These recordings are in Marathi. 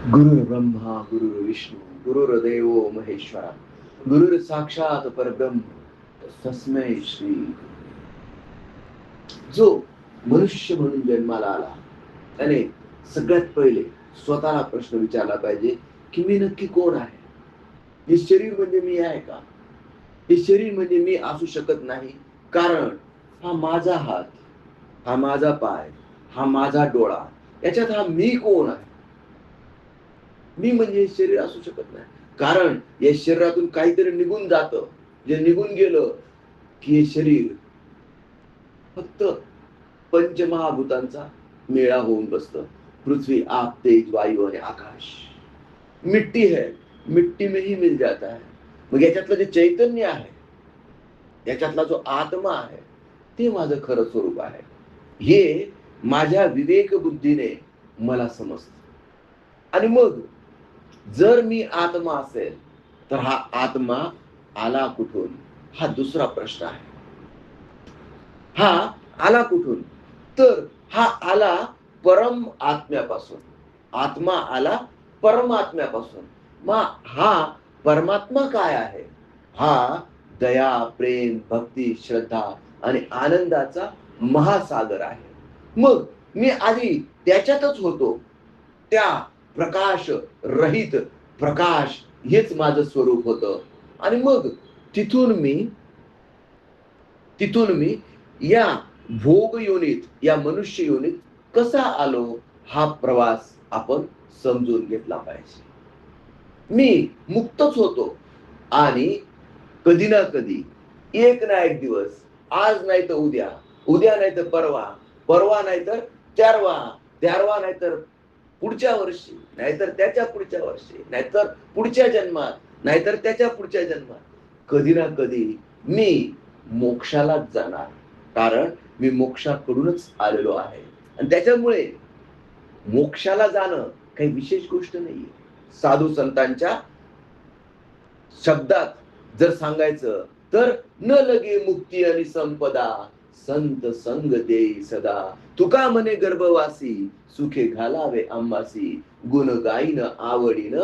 गुरुर्ब्रह्मा गुरुर्विष्णू गुरुर्देव महेश्वरा गुरुर साक्षात परब्रह्म तस्मै श्री. जो मनुष्य म्हणून जन्माला आला त्याने सगळ्यात पहिले स्वतःला प्रश्न विचारला पाहिजे की मी नक्की कोण आहे. हे शरीर म्हणजे मी आहे का? हे शरीर म्हणजे मी असू शकत नाही, कारण हा माझा हात, हा माझा पाय, हा माझा डोळा, याच्यात हा मी कोण आहे? मी म्हणजे हे शरीर असू शकत नाही, कारण या शरीरातून काहीतरी निघून जातं. जे निघून गेलं की हे शरीर फक्त पंचमहाभूतांचा मेळा होऊन बसतं. पृथ्वी, आप, तेज, वायू आणि आकाश. मिट्टी है, मिट्टी में ही मिल जाता है. मग याच्यातलं जे चैतन्य आहे, याच्यातला जो आत्मा आहे, ते माझं खरं स्वरूप आहे. हे माझ्या विवेक बुद्धीने मला समजतं. आणि मग जर मी आत्मा असेल तर हा आत्मा आला कुठून, हा दुसरा प्रश्न आहे. हा आला कुठून? तर हा आला परम आत्म्यापासून. आत्मा आला परमात्म्यापासून. मग हा परमात्मा काय आहे? हा दया, प्रेम, भक्ती, श्रद्धा आणि आनंदाचा महासागर आहे. मग मी आधी त्याच्यातच होतो. त्या प्रकाश रहित प्रकाश हेच माझं स्वरूप होतं. आणि मग तिथून मी तिथून मी या भोग योनीत, या मनुष्य योनीत कसा आलो, हा प्रवास आपण समजून घेतला पाहिजे. मी मुक्तच होतो आणि कधी ना कधी, एक ना एक दिवस, आज नाही तर उद्या, उद्या नाही तर परवा, परवा नाही तर त्यारवा, त्यारवा नाही तर पुढच्या वर्षी, नाहीतर त्याच्या पुढच्या वर्षी, नाहीतर पुढच्या जन्मात, नाहीतर त्याच्या पुढच्या जन्मात, कधी ना कधी मी मोक्षालाच जाणार. कारण मी मोक्षाकडूनच आलेलो आहे. आणि त्याच्यामुळे मोक्षाला जाणं काही विशेष गोष्ट नाहीये. साधू संतांच्या शब्दात जर सांगायचं तर न लगे मुक्ती आणि संपदा, संत संग देई सदा. तुका म्हणे गर्भवासी, सुखे घालावे आंबासी, गुण गाईन आवडीन,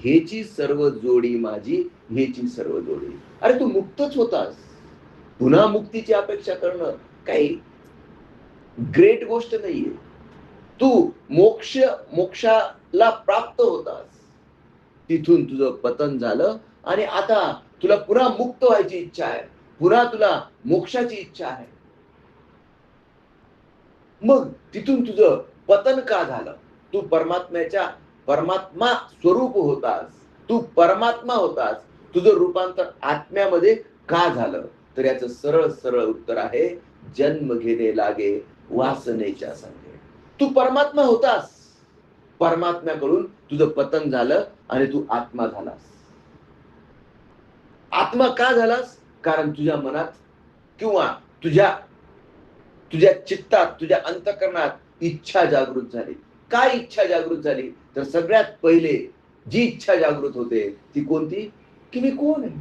हेची सर्व जोडी माझी, हेची सर्व जोडी. अरे तू मुक्तच होतास, पुन्हा मुक्तीची अपेक्षा करणं काही ग्रेट गोष्ट नाहीये. तू मोक्षाला प्राप्त होतास, तिथून तुझं पतन झालं आणि आता तुला पुन्हा मुक्त व्हायची इच्छा आहे, पुन्हा तुला मोक्षाची इच्छा आहे. मग तिथून तुझं पतन का झालं? तू परमात्मा स्वरूप होतास, तू परमात्मा होतास, तुझं रूपांतर आत्म्यामध्ये का झालं? तर याचं सरळ सरळ उत्तर आहे, जन्म घेणे लागे वासनेच्या संगे. तू परमात्मा होतास, परमात्म्याकडून तुझं पतन झालं आणि तू आत्मा झालास. आत्मा का झालास? कारण तुझ्या मनात किंवा तुझ्या तुझ्या चित्तात, तुझ्या अंतःकरणात इच्छा जागृत झाली. काय इच्छा जागृत झाली? तर सगळ्यात पहिले जी इच्छा जागृत होते ती कोणती? की मी कोण आहे?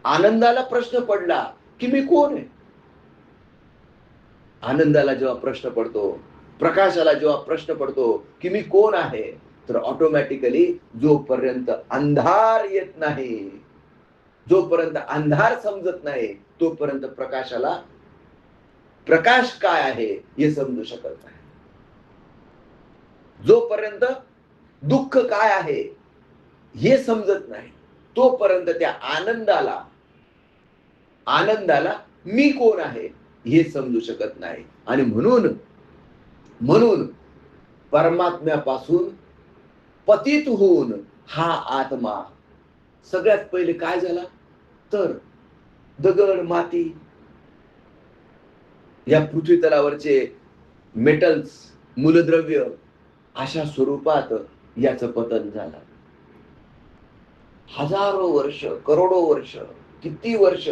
आनंदाला प्रश्न पडला की मी कोण आहे? आनंदाला जेव्हा प्रश्न पडतो, प्रकाशाला जेव्हा प्रश्न पडतो की मी कोण आहे, तर ऑटोमॅटिकली जोपर्यंत अंधार येत नाही, जोपर्यंत अंधार समजत नाही, तोपर्यंत प्रकाशाला प्रकाश काय आहे हे समजू शकत नाही. जोपर्यंत दुःख काय आहे हे समजत नाही, तोपर्यंत त्या आनंदाला मी कोण आहे हे समजू शकत नाही. आणि म्हणून म्हणून परमात्म्यापासून पतित होऊन हा आत्मा सगळ्यात पहिले काय झाला? तर दगड, माती, या पृथ्वी तलावरचे मेटल्स, मूलद्रव्य अशा स्वरूपात याचं पतन झालं. हजारो वर्ष, करोडो वर्ष, किती वर्ष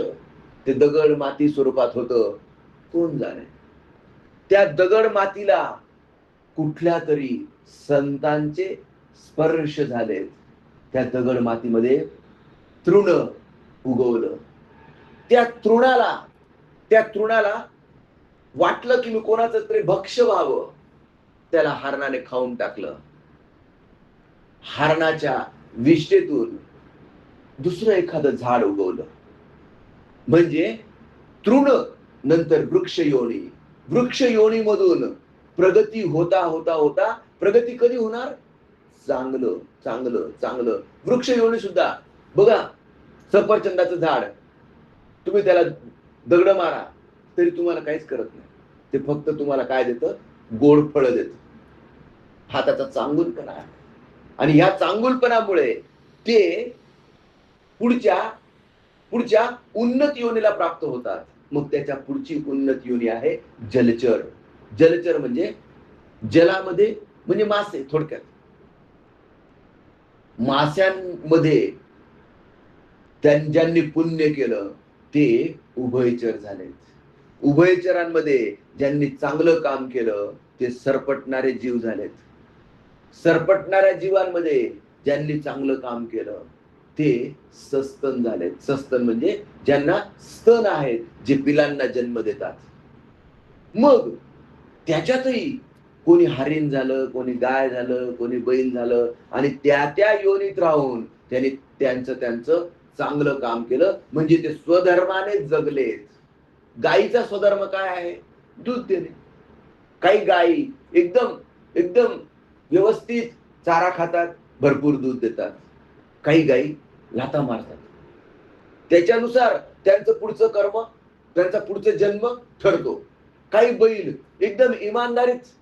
ते दगड माती स्वरूपात होतं, कोण जाणे. त्या दगड मातीला कुठल्या तरी संतांचे स्पर्श झाले. त्या दगड मातीमध्ये तृण उगवलं. त्या तृणाला वाटलं की मी कोणाचं तरी भक्ष्य व्हावं, त्याला हरणाने खाऊन टाकलं. हरणाच्या विष्ठेतून दुसरं एखादं झाड उगवलं, म्हणजे तृण नंतर वृक्ष योनी, वृक्ष योनीमधून प्रगती होता होता होता प्रगती कधी होणार? चांगलं चांगलं चांगलं. वृक्ष योनी सुद्धा बघा, सफरचंदाचं झाड, तुम्ही त्याला दगड मारा तरी तुम्हाला काहीच करत नाही. ते फक्त तुम्हाला काय देतं? गोड फळं देतं. हा त्याचा चांगुलपणा आहे. आणि ह्या चांगुलपणामुळे ते पुढच्या उन्नत योनीला प्राप्त होतात. मग त्याच्या पुढची उन्नत योनी आहे जलचर. जलचर म्हणजे जलामध्ये, म्हणजे मासे. थोडक्यात माशांमध्ये ज्यांनी पुण्य केलं ते उभयचर झालेत. उभयचरांमध्ये ज्यांनी चांगलं काम केलं ते सरपटणारे जीव झालेत. सरपटणाऱ्या जीवांमध्ये ज्यांनी चांगलं काम केलं ते सस्तन झालेत. सस्तन म्हणजे ज्यांना स्तन आहेत, जे पिलांना जन्म देतात. मग त्याच्यातही कोणी हरिण झालं, कोणी गाय झालं, कोणी बैल झालं, आणि त्या योनीत राहून त्यांनी त्यांचं चांगलं काम केलं, म्हणजे ते स्वधर्माने जगलेत. गायीचा स्वधर्म काय आहे? दूध देणे. काही गायी एकदम एकदम व्यवस्थित चारा खातात, भरपूर दूध देतात. काही गायी लाथा मारतात. त्याच्यानुसार त्यांचं पुढचं कर्म, त्यांचा पुढचा जन्म ठरतो. काही बैल एकदम इमानदारीत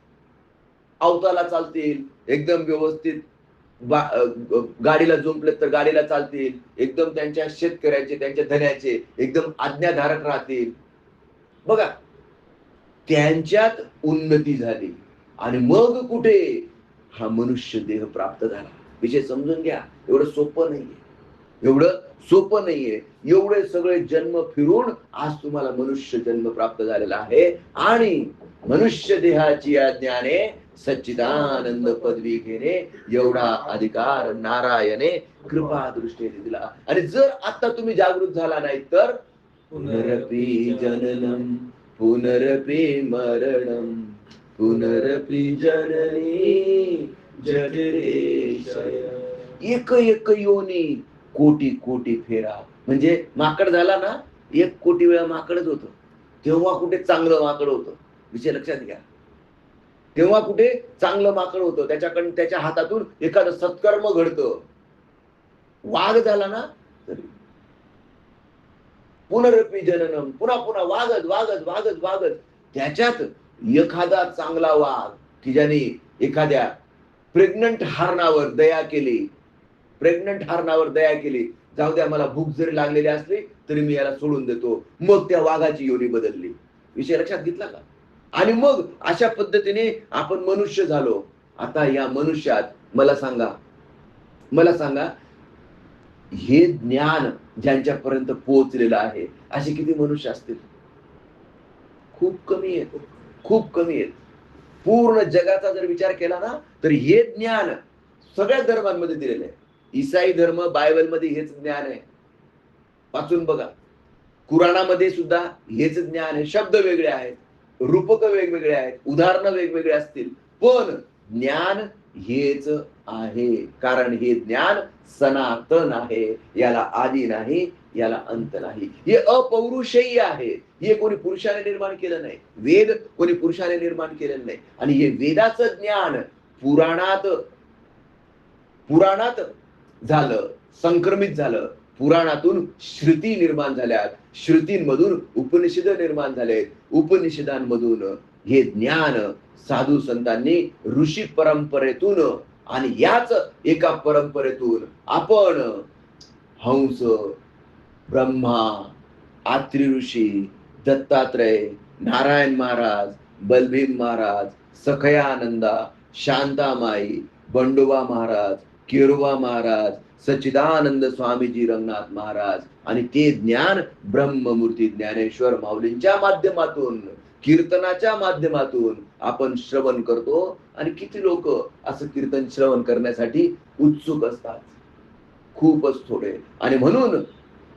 अवताला चालतील, एकदम व्यवस्थित गाडीला जुंपले तर गाडीला चालतील, एकदम त्यांच्या शेतकऱ्याचे, त्यांच्या धन्याचे एकदम आज्ञाधारक राहतील. बघा, त्यांच्यात उन्नती झाली. आणि मग कुठे हा मनुष्य देह प्राप्त झाला. विषय समजून घ्या. एवढं सोपं नाहीये, एवढं सोपं नाहीये. एवढे सगळे जन्म फिरून आज तुम्हाला मनुष्य जन्म प्राप्त झालेला आहे. आणि मनुष्य देहाची ज्ञाने सच्चिदानंद पदवी घेणे एवढा अधिकार नारायणे कृपा दृष्टीने दिला. आणि जर आता तुम्ही जागृत झाला नाही तर पुनरपि जननम पुनरपि मरणम पुनरपि जननी जठरेशय. एक एक योनी कोटी कोटी फेरा. म्हणजे माकड झाला ना, 1 कोटी वेळा माकडच होतं. तेव्हा कुठे चांगलं माकड होतं. विषय लक्षात घ्या. तेव्हा कुठे चांगलं माकड होतं. त्याच्या हातातून एखादं सत्कर्म घडतं. वाघ झाला ना, पुनरपि जननम, पुन्हा पुन्हा वागत वागत वागत वागत त्याच्यात एखादा चांगला वाघ की ज्याने एखाद्या प्रेग्नंट हरणावर दया केली. प्रेग्नंट हरणावर दया केली. जाऊ द्या, मला भूक जरी लागलेली असली तरी मी याला सोडून देतो. मग त्या वाघाची योनी बदलली. विषय लक्षात घेतला का? आणि मग अशा पद्धतीने आपण मनुष्य झालो. आता या मनुष्यात मला सांगा, हे ज्ञान ज्यांच्यापर्यंत पोहोचलेलं आहे असे किती मनुष्य असतील? खूप कमी आहेत, खूप कमी आहेत. पूर्ण जगाचा जर विचार केला ना तर हे ज्ञान सगळ्या धर्मांमध्ये दिलेलं आहे. ईसाई धर्म, बायबलमध्ये हेच ज्ञान आहे. वाचून बघा. कुराणामध्ये सुद्धा हेच ज्ञान आहे. शब्द वेगळे आहेत, रूपक वेगवेगळे आहेत, उदाहरणं वेगवेगळे असतील, पण ज्ञान हेच आहे. कारण हे ज्ञान सनातन आहे. याला आदी नाही, याला अंत नाही. हे अपौरुषेय आहे. हे कोणी पुरुषाने निर्माण केलं नाही. वेद कोणी पुरुषाने निर्माण केलेलं नाही. आणि हे वेदाचं ज्ञान पुराणात झालं, संक्रमित झालं. पुराणातून श्रुती निर्माण झाल्यात, श्रुतींमधून उपनिषद निर्माण झालेत, उपनिषदांमधून हे ज्ञान साधू संतांनी ऋषी परंपरेतून, आणि याच एका परंपरेतून आपण हंस, ब्रह्मा, आत्री ऋषी, दत्तात्रय, नारायण महाराज, बलभीम महाराज, सखयानंदा, शांतामाई, बंडोबा महाराज, केरोबा महाराज, सच्चिदानंद स्वामीजी रंगनाथ महाराज, आणि ते ज्ञान ब्रह्ममूर्ती ज्ञानेश्वर माऊलींच्या माध्यमातून, कीर्तनाच्या माध्यमातून आपण श्रवण करतो. आणि किती लोक असं कीर्तन श्रवण करण्यासाठी उत्सुक असतात? खूपच थोडे. आणि म्हणून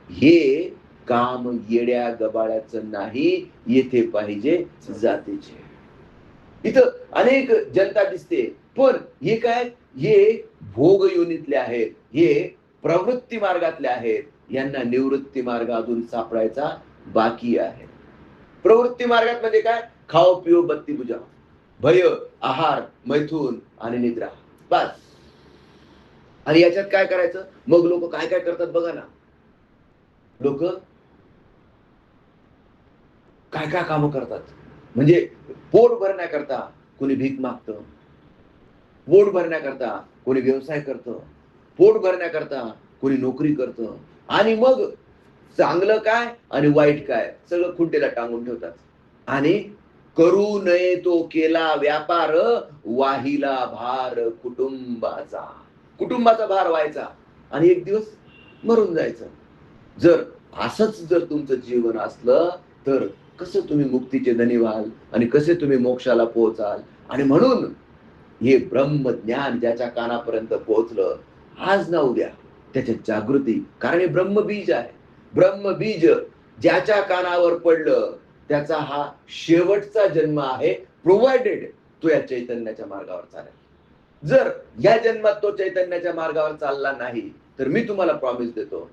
हे काम येड्या गबाळ्याचं नाही, येथे पाहिजे जातीचे. इथं अनेक जनता दिसते, पण हे काय हे भोग योनीतले आहेत, हे प्रवृत्ती मार्गातले आहेत. यांना निवृत्ती मार्ग अजून सापडायचा बाकी आहे. प्रवृत्ती मार्गात म्हणजे काय? खाओ पिओ बत्ती बुझाओ, भय, आहार, मैथून आणि निद्रा, बस. आणि याच्यात काय करायचं? मग लोक काय काय करतात बघा ना. लोक काय काय कामं करतात. म्हणजे पोट भरण्याकरता कोणी भीक मागतं, पोट भरण्याकरता कोणी व्यवसाय करतं, पोट भरण्याकरता कोणी नोकरी करतं, आणि मग चांगलं काय आणि वाईट काय सगळं खुंटेला टांगून ठेवतात. आणि करू नये तो केला व्यापार, वाहिला भार कुटुंबाचा. कुटुंबाचा भार व्हायचा आणि एक दिवस मरून जायचं. जर असंच जर तुमचं जीवन असलं तर कसं तुम्ही मुक्तीचे धनी व्हाल आणि कसे तुम्ही मोक्षाला पोहोचाल? आणि म्हणून हे ब्रह्मज्ञान ज्याच्या कानापर्यंत पोहोचलं, आज ना उद्या त्याच्यात जागृती. कारण हे ब्रह्मबीज आहे. ब्रह्मबीज ज्याच्या कानावर पडलं त्याचा हा शेवटचा जन्म आहे, प्रोव्हाइडेड तो या चैतन्याच्या मार्गावर चालेल. जर या जन्मात तो चैतन्याच्या मार्गावर चालला नाही तर मी तुम्हाला प्रॉमिस देतो,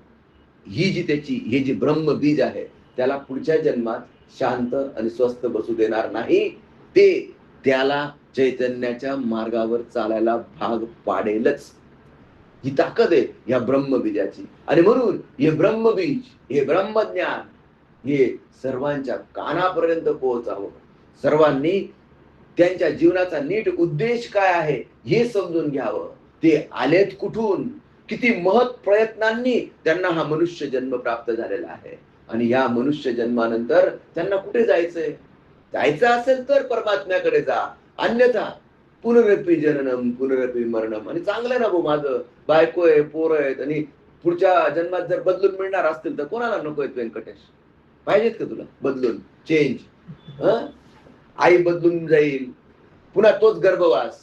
ही जी त्याची हे जे ब्रह्मबीज आहे त्याला पुढच्या जन्मात शांत आणि स्वस्थ बसू देणार नाही. ते त्याला चैतन्याच्या मार्गावर चालायला भाग पाडेलच. ही ताकद आहे या ब्रह्मबीजाची. आणि म्हणून हे ब्रह्मबीज, हे ब्रह्मज्ञान हे सर्वांच्या कानापर्यंत पोहोचावं. सर्वांनी त्यांच्या जीवनाचा नीट उद्देश काय आहे हे समजून घ्यावं. ते आलेत कुठून, किती महत् प्रयत्नांनी त्यांना हा मनुष्य जन्म प्राप्त झालेला आहे, आणि या मनुष्य जन्मानंतर त्यांना कुठे जायचंय? जायचं असेल तर परमात्म्याकडे जा, अन्यथा पुनरपी जननम पुनरपी मरणम. आणि चांगलं ना भाऊ, माझं बायको आहे, पोरं आहेत, आणि पुढच्या जन्मात जर बदलून मिळणार असतील तर कोणाला नको आहेत व्यंकटेश? पाहिजेत का तुला बदलून चेंज? आई बदलून जाईल, पुन्हा तोच गर्भवास,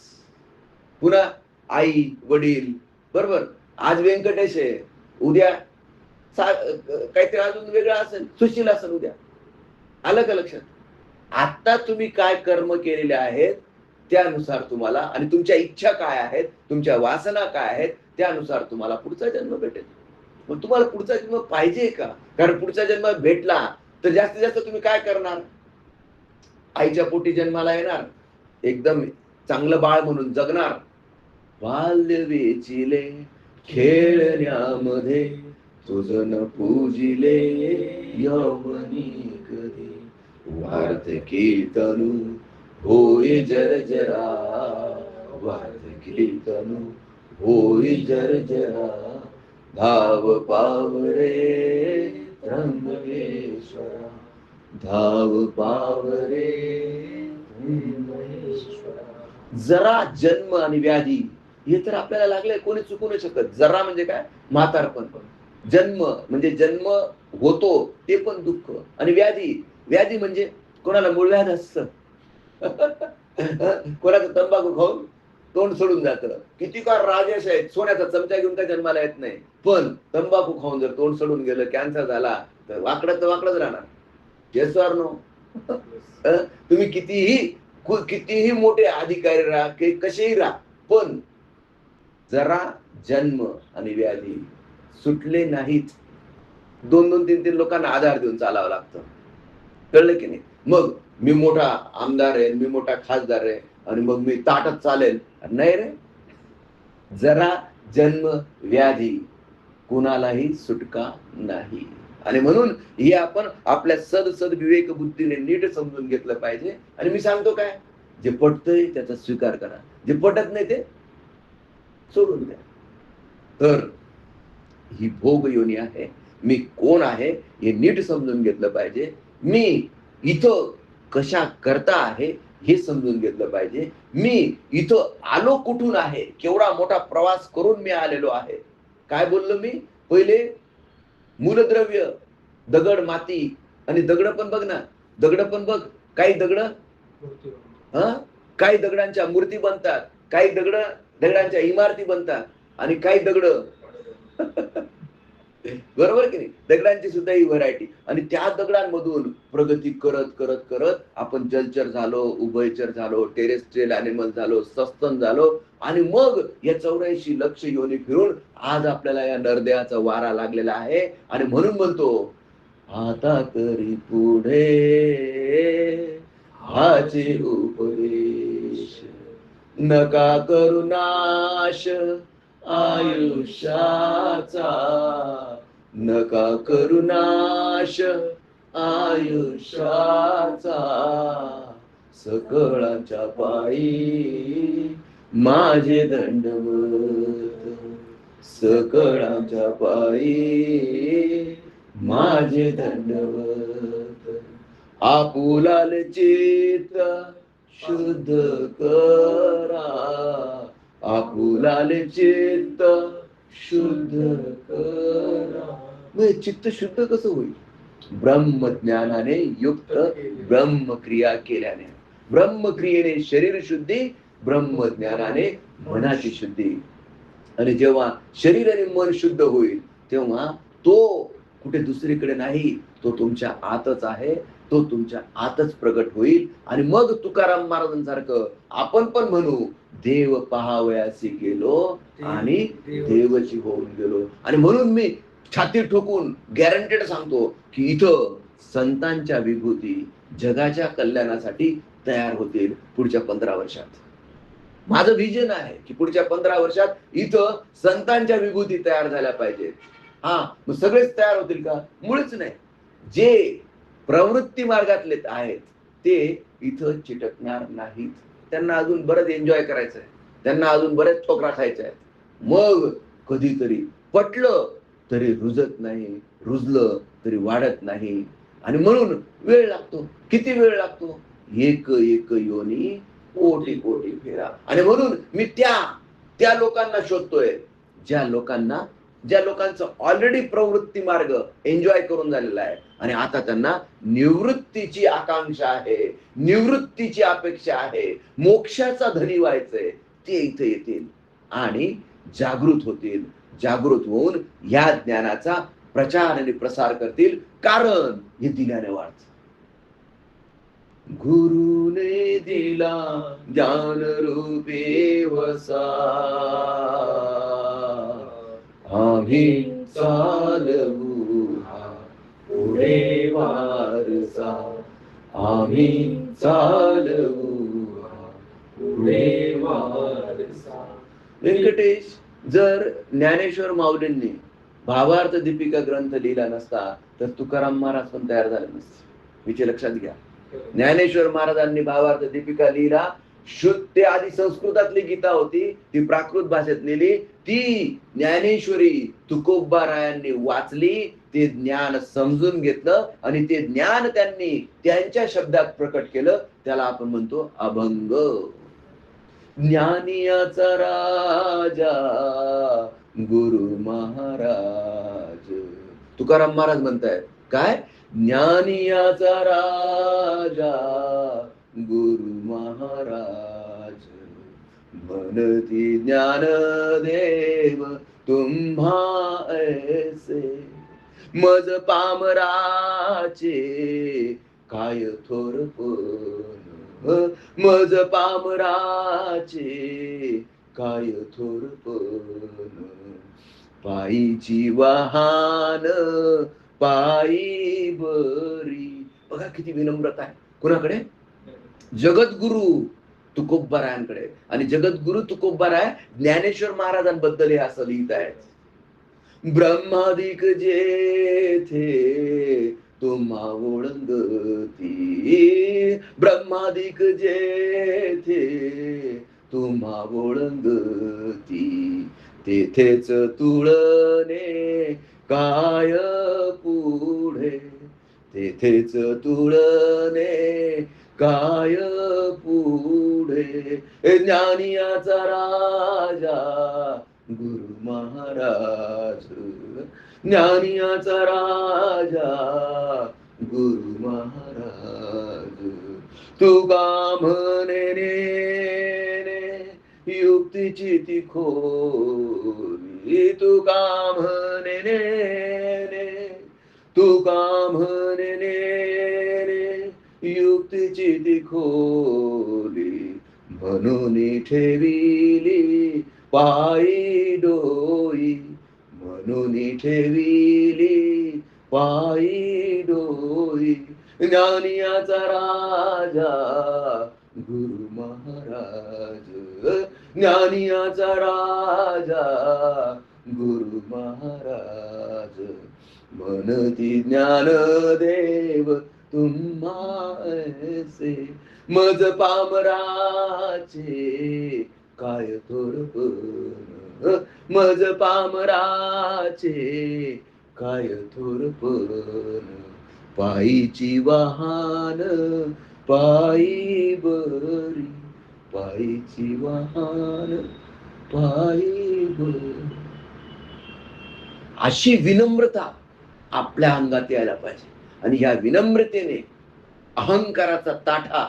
पुन्हा आई वडील, बरोबर. आज व्यंकटेश आहे, उद्या काहीतरी अजून वेगळं असेल, सुशील असेल उद्या. आलं का लक्षात? आता तुम्ही काय कर्म केलेले आहेत त्यानुसार तुम्हाला, आणि तुमच्या इच्छा काय आहेत, तुमच्या वासना काय आहेत, त्यानुसार तुम्हाला पुढचा जन्म भेटेल. मग तुम्हाला पुढचा जन्म पाहिजे का? कारण पुढचा जन्म भेटला तर जास्तीत जास्त तुम्ही काय करणार? आईच्या पोटी जन्माला येणार, एकदम चांगलं बाळ म्हणून जगणार. बाल्य वेचिले खेळण्यामध्ये तुझन पूजिले यवनी कधी, वार्त कीर्तनु होय जरा, वार्त कीर्तनु होय जरा, धाव पावरे त्र्यंबकेश्वरा, धाव पावरे त्र्यंबकेश्वरा. जरा जन्म आणि व्याधी हे तर आपल्याला लागलंय, कोणी चुकू नाही शकत. जरा म्हणजे काय? म्हातारपण. जन्म म्हणजे जन्म होतो ते पण दुःख. आणि व्याधी, व्याधी म्हणजे कोणाला मूळव्याध असतं, कोणाचं तंबाखू खाऊन तोंड सोडून जातं. किती का राजेश आहेत, सोन्याचा चमचा घेऊन काय जन्माला येत नाही, पण तंबाखू खाऊन जर तोंड सोडून गेलं, कॅन्सर झाला तर वाकडं तर वाकडच राहणार. Yes or no? तुम्ही कितीही मोठे अधिकारी राहा, कसेही राहा, पण जरा जन्म आणि व्याधी सुटले नाहीत. 2-2, 3-3 लोकांना आधार देऊन चालावं लागतं. कळलं की नाही? मग मी मोठा आमदार आहे, मी मोठा खासदार आहे आणि मग मी ताटच चालेल, नाही रे. जरा जन्म व्याधी कुणालाही सुटका नाही. आणि म्हणून हे आपण आपल्या सद विवेक बुद्धीने नीट समजून घेतलं पाहिजे. आणि मी सांगतो काय, जे पटतंय त्याचा स्वीकार करा, जे पटत नाही ते सोडून द्या. तर ही भोग योनी आहे. मी कोण आहे हे नीट समजून घेतलं पाहिजे. मी इथं कशा करता आहे हे समजून घेतलं पाहिजे. मी इथं आलो कुठून आहे, केवढा मोठा प्रवास करून मी आलेलो आहे. काय बोललो मी पहिले? मूलद्रव्य दगड माती, आणि दगड पण बघ ना, दगड पण बघ, काही दगड काही दगडांच्या मूर्ती बनतात, काही दगडांच्या इमारती बनतात, आणि काही दगड बरोबर की नाही? दगडांची सुद्धा ही व्हरायटी. आणि त्या दगडांमधून प्रगती करत करत करत आपण जलचर झालो, उभयचर झालो, टेरेस्ट्रियल ॲनिमल झालो, सस्तन झालो आणि मग या 84 लक्ष योनी फिरून आज आपल्याला या नरदेहाचा वारा लागलेला आहे. आणि म्हणून म्हणतो, आता तरी पुढे हाचे उपदेश, नका करू नाश आयुष्याचा, नका करू नाश आयुष्याचा, सकळांच्या पायी माझे दंडवत, सकळांच्या पायी माझे दंडवत. आपुलाल चित्त शुद्ध करा, आपुलाल चित्त शुद्ध करा. मग चित्त शुद्ध कसं होईल? ब्रह्मज्ञानाने युक्त ब्रह्मक्रिया केल्याने. ब्रह्मक्रियेने शरीर शुद्धी, ब्रह्मज्ञानाने मनाची शुद्धी. आणि जेव्हा शरीर आणि मन शुद्ध होईल तेव्हा तो कुठे दुसरीकडे नाही, तो तुमच्या आतच आहे, तो तुमच्या आतच प्रगट होईल. आणि मग तुकाराम महाराजांसारखं आपण पण म्हणू, देव पहावयासी गेलो आणि देवची होऊन गेलो. आणि म्हणून मी छाती ठोकून गॅरंटेड सांगतो की इथं संतांच्या विभूती जगाच्या कल्याणासाठी तयार होतील पुढच्या 15 वर्षात. माझं विजन आहे की पुढच्या 15 वर्षात इथं संतांच्या विभूती तयार झाल्या पाहिजेत. मग सगळेच तयार होतील का? मुळीच नाही. जे प्रवृत्ती मार्गातले आहेत ते इथं चिटकणार नाहीत. त्यांना अजून बरंच एन्जॉय करायचं आहे, त्यांना अजून बरेच ठोकरा खायचा आहे. मग कधीतरी पटलं तरी रुजत नाही, रुजलं तरी वाढत नाही. आणि म्हणून वेळ लागतो. किती वेळ लागतो? एक एक योनी कोटी कोटी फेरा. आणि म्हणून मी त्या लोकांना शोधतोय ज्या लोकांचं ऑलरेडी प्रवृत्ती मार्ग एन्जॉय करून झालेला आहे आणि आता त्यांना निवृत्तीची आकांक्षा आहे, निवृत्तीची अपेक्षा आहे, मोक्षाचा धनी व्हायचंय. ते इथे येतील आणि जागृत होतील. जागृत होऊन या ज्ञानाचा प्रचार आणि प्रसार करतील, कारण हे दिल्याने वाढतं. गुरुने दिला ज्ञान रूपी वसा, आम्ही चालवू पुढे वारसा, आम्ही चालवू पुढे वारसा. व्यंकटेश, जर ज्ञानेश्वर माऊलींनी भावार्थ दीपिका ग्रंथ लिहिला नसता तर तुकाराम महाराज पण तयार झाले नसते. विषय लक्षात घ्या. ज्ञानेश्वर महाराजांनी भावार्थ दीपिका लिहिला. शुद्ध आधी संस्कृतातली गीता होती, ती प्राकृत भाषेत लिहिली. ती ज्ञानेश्वरी तुकोबारायांनी वाचली, ते ज्ञान समजून घेतलं आणि ते ज्ञान त्यांनी त्यांच्या शब्दात प्रकट केलं. त्याला आपण म्हणतो अभंग. ज्ञानियाचा राजा गुरु महाराज. तुकाराम महाराज म्हणतायत काय? ज्ञानियाचा राजा गुरु महाराज, म्हणती ज्ञानदेव तुम्हा ऐसे, मज पामराचे काय थोरपण, मज पामराचे काय थोरपण, पायीची वाहन पायी बरी. बघा किती विनम्रता आहे. कुणाकडे? जगद्गुरु तुकोबारायांकडे. आणि जगद्गुरु तुकोबाराय ज्ञानेश्वर महाराजांबद्दल हे असं लिहित आहेत. ब्रह्मादिक जेथे तुम्हा ओळंगती, ब्रह्मादिक जेथे तुम्हा ओळंगती, तेथेच तुळने काय पुढे, तेथेच तुळने काय पुढे. ज्ञानियाचा राजा गुरु महाराज, ज्ञानियाचा राजा गुरु महाराज. तुका म्हणे युक्तीची ती खोली तुका म्हणे ने, तुका म्हणे ने, युक्तीची ती खोली म्हणून ठेविली पायी डोई, म्हणून ठेविली पायी डोई. ज्ञानियाचा राजा गुरु महाराज, ज्ञानियाचा राजा गुरु महाराज. म्हणती ज्ञानदेव तुम्हा ऐसे, मज पामराचे काय थोरपण, मज पामराचे काय थोरपण. पायीची वाहन पायी बरी, पायीची वाहन पायी बरी. अशी विनम्रता आपल्या अंगात यायला पाहिजे. आणि या विनम्रतेने अहंकाराचा ताठा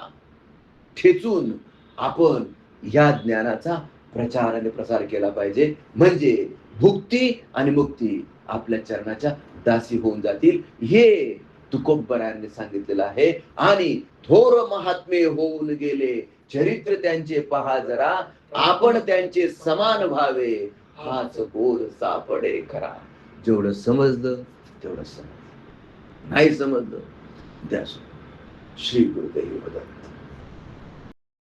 ठेचून आपण या ज्ञानाचा प्रचार आणि प्रसार केला पाहिजे. म्हणजे भुक्ती आणि मुक्ती आपल्या चरणाच्या दासी होऊन जातील. हे तुकोबरायांनी सांगितलेलं आहे. आणि थोर महात्मे होऊन गेले, चरित्र त्यांचे पहा जरा, आपण त्यांचे समान व्हावे, हाच बोध सापडे खरा. जेवढं समजलं तेवढं समजलं, नाही समजलं त्या श्री गुरुदेव दत्त.